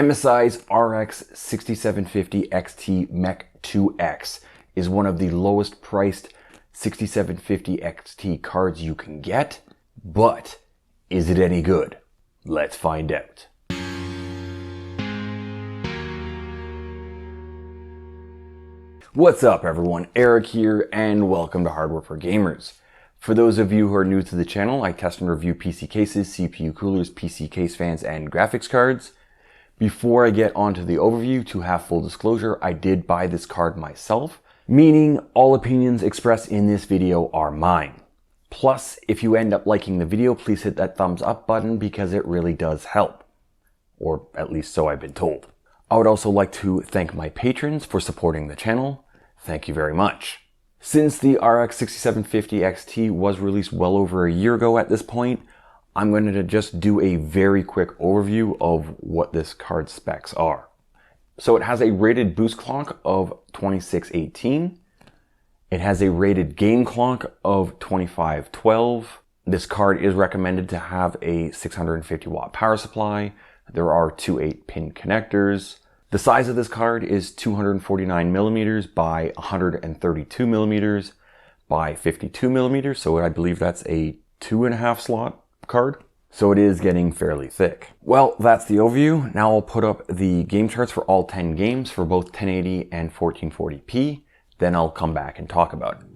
MSI's RX 6750 XT Mech 2X is one of the lowest priced 6750 XT cards you can get, but is it any good? Let's find out. What's up everyone, Erik here and welcome to Hardware for Gamers. For those of you who are new to the channel, I test and review PC cases, CPU coolers, PC case fans, and graphics cards. Before I get onto the overview, to have full disclosure, I did buy this card myself, meaning all opinions expressed in this video are mine. Plus, if you end up liking the video, please hit that thumbs up button because it really does help. Or at least so I've been told. I would also like to thank my patrons for supporting the channel. Thank you very much. Since the RX 6750 XT was released well over a year ago at this point, I'm going to just do a very quick overview of what this card specs are. So it has a rated boost clock of 2618. It has a rated game clock of 2512. This card is recommended to have a 650 watt power supply. There are two 8-pin connectors. The size of this card is 249 millimeters by 132 millimeters by 52 millimeters. So I believe that's a 2.5 slot card. So it is getting fairly thick. Well, that's the overview. Now I'll put up the game charts for all 10 games for both 1080 and 1440p. Then I'll come back and talk about it.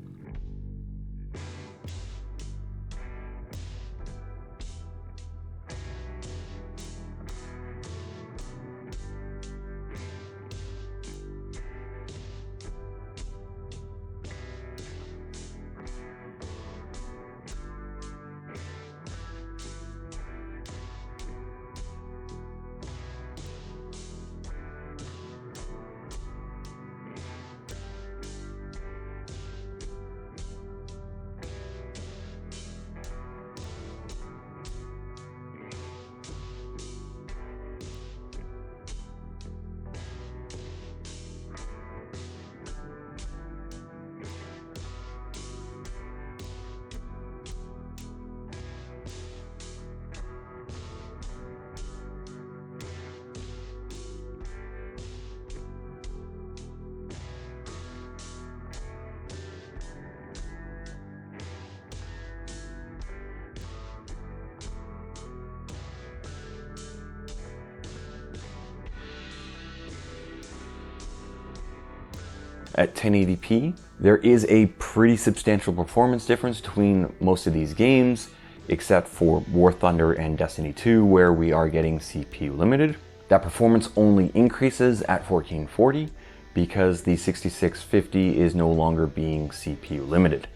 At 1080p, there is a pretty substantial performance difference between most of these games, except for War Thunder and Destiny 2, where we are getting CPU limited. That performance only increases at 1440 because the 6650 is no longer being CPU limited.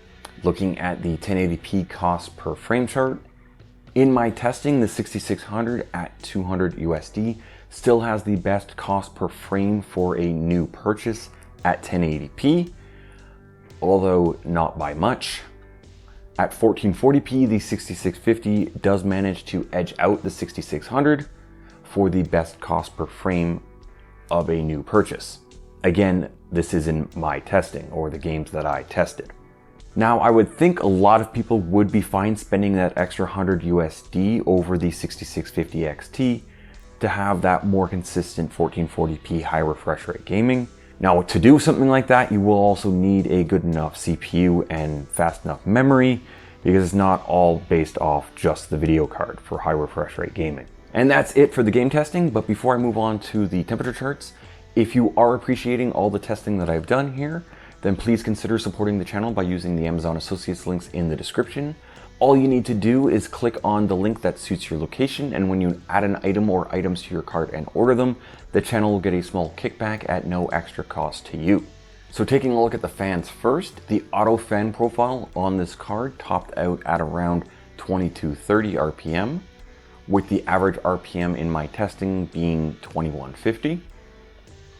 Looking at the 1080p cost per frame chart, in my testing, the 6600 at 200 USD still has the best cost per frame for a new purchase at 1080p, although not by much. At 1440p, the 6650 does manage to edge out the 6600 for the best cost per frame of a new purchase. Again, this is in my testing, or the games that I tested. Now, I would think a lot of people would be fine spending that extra 100 USD over the 6650 XT to have that more consistent 1440p high refresh rate gaming. Now, to do something like that, you will also need a good enough CPU and fast enough memory, because it's not all based off just the video card for high refresh rate gaming. And that's it for the game testing, but before I move on to the temperature charts, if you are appreciating all the testing that I've done here, then please consider supporting the channel by using the Amazon Associates links in the description. All you need to do is click on the link that suits your location, and when you add an item or items to your cart and order them, the channel will get a small kickback at no extra cost to you. So taking a look at the fans first, the auto fan profile on this card topped out at around 2230 RPM, with the average RPM in my testing being 2150.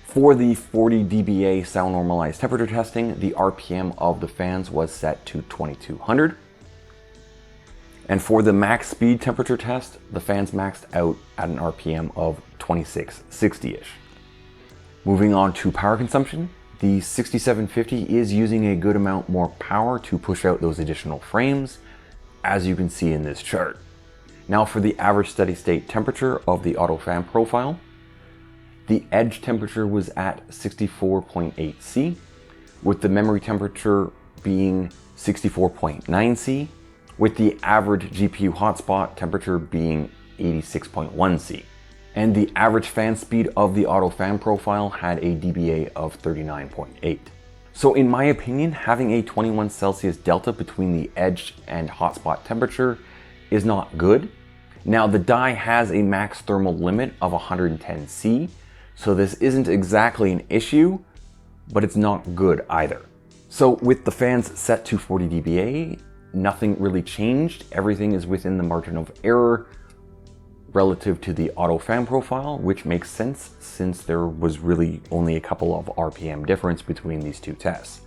For the 40 dBA sound normalized temperature testing, the RPM of the fans was set to 2200. And for the max speed temperature test, the fans maxed out at an RPM of 2660-ish. Moving on to power consumption, the 6750 is using a good amount more power to push out those additional frames, as you can see in this chart. Now for the average steady state temperature of the auto fan profile, the edge temperature was at 64.8 C, with the memory temperature being 64.9 C, with the average GPU hotspot temperature being 86.1 C. And the average fan speed of the auto fan profile had a dBA of 39.8. So in my opinion, having a 21 Celsius delta between the edge and hotspot temperature is not good. Now the die has a max thermal limit of 110 C, so this isn't exactly an issue, but it's not good either. So with the fans set to 40 dBA, nothing really changed. Everything is within the margin of error relative to the auto fan profile, which makes sense since there was really only a couple of RPM difference between these two tests.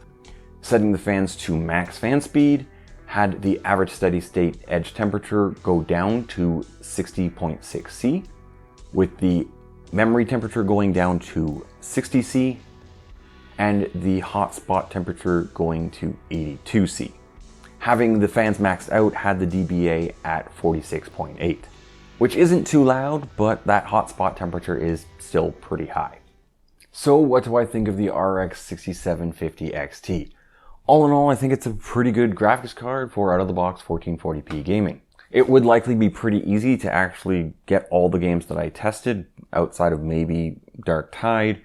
Setting the fans to max fan speed had the average steady state edge temperature go down to 60.6 C, with the memory temperature going down to 60 C, and the hotspot temperature going to 82 C. Having the fans maxed out had the dBA at 46.8, which isn't too loud, but that hotspot temperature is still pretty high. So what do I think of the RX 6750 XT? All in all, I think it's a pretty good graphics card for out-of-the-box 1440p gaming. It would likely be pretty easy to actually get all the games that I tested, outside of maybe Dark Tide,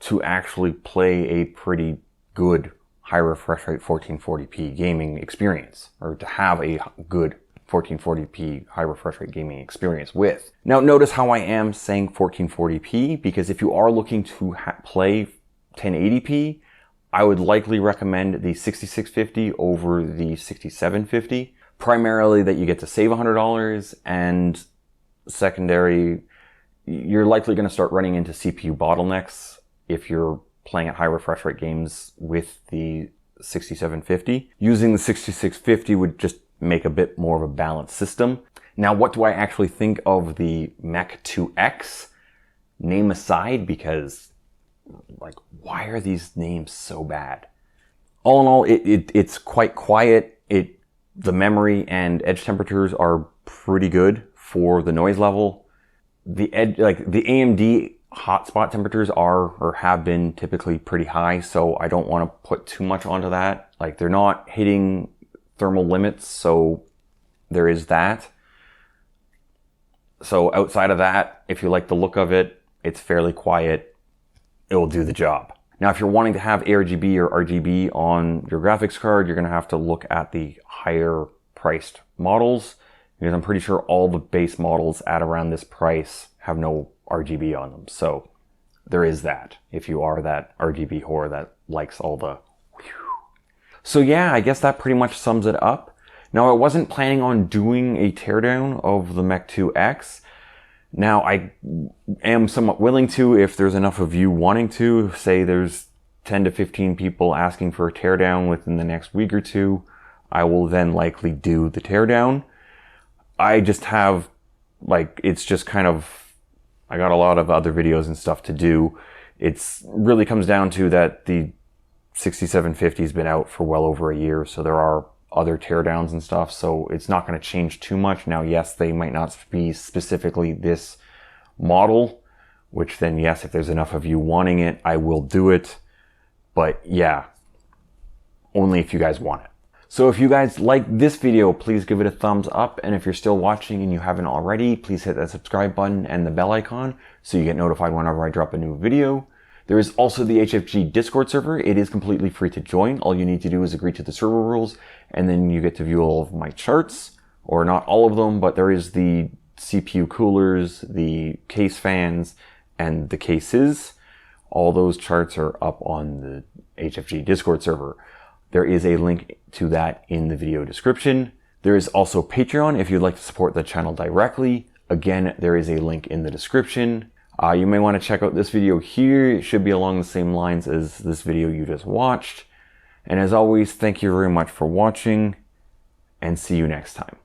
to actually play a pretty good high refresh rate 1440p gaming experience, or to have a good 1440p high refresh rate gaming experience with. Now notice how I am saying 1440p, because if you are looking to play 1080p, I would likely recommend the 6650 over the 6750. Primarily that you get to save $100, and secondary, you're likely going to start running into CPU bottlenecks if you're playing at high refresh rate games with the 6750. Using the 6650 would just make a bit more of a balanced system. Now, what do I actually think of the Mech 2X? Name aside, because like, why are these names so bad? All in all, it's quite quiet. The memory and edge temperatures are pretty good for the noise level. The AMD hotspot temperatures are or have been typically pretty high, so I don't want to put too much onto that. Like, they're not hitting thermal limits, so there is that. So outside of that, if you like the look of it, it's fairly quiet. It will do the job. Now, if you're wanting to have ARGB or RGB on your graphics card, you're going to have to look at the higher priced models, because I'm pretty sure all the base models at around this price have no RGB on them. So there is that, if you are that RGB whore that likes all the whew. So yeah, I guess that pretty much sums it up. Now, I wasn't planning on doing a teardown of the Mech 2X. Now, I am somewhat willing to, if there's enough of you wanting to. Say there's 10 to 15 people asking for a teardown within the next week or two, I will then likely do the teardown. I just have, like, it's just kind of, I got a lot of other videos and stuff to do. It's really comes down to that the 6750 has been out for well over a year, so there are other teardowns and stuff, so it's not going to change too much. Now, yes, they might not be specifically this model, which then, yes, if there's enough of you wanting it, I will do it. But yeah, only if you guys want it. So if you guys like this video, please give it a thumbs up. And if you're still watching and you haven't already, please hit that subscribe button and the bell icon so you get notified whenever I drop a new video. There is also the HFG Discord server. It is completely free to join. All you need to do is agree to the server rules, and then you get to view all of my charts, or not all of them, but there is the CPU coolers, the case fans, and the cases. All those charts are up on the HFG Discord server. There is a link to that in the video description. There is also Patreon if you'd like to support the channel directly. Again, there is a link in the description. You may want to check out this video here. It should be along the same lines as this video you just watched. And as always, thank you very much for watching, and see you next time.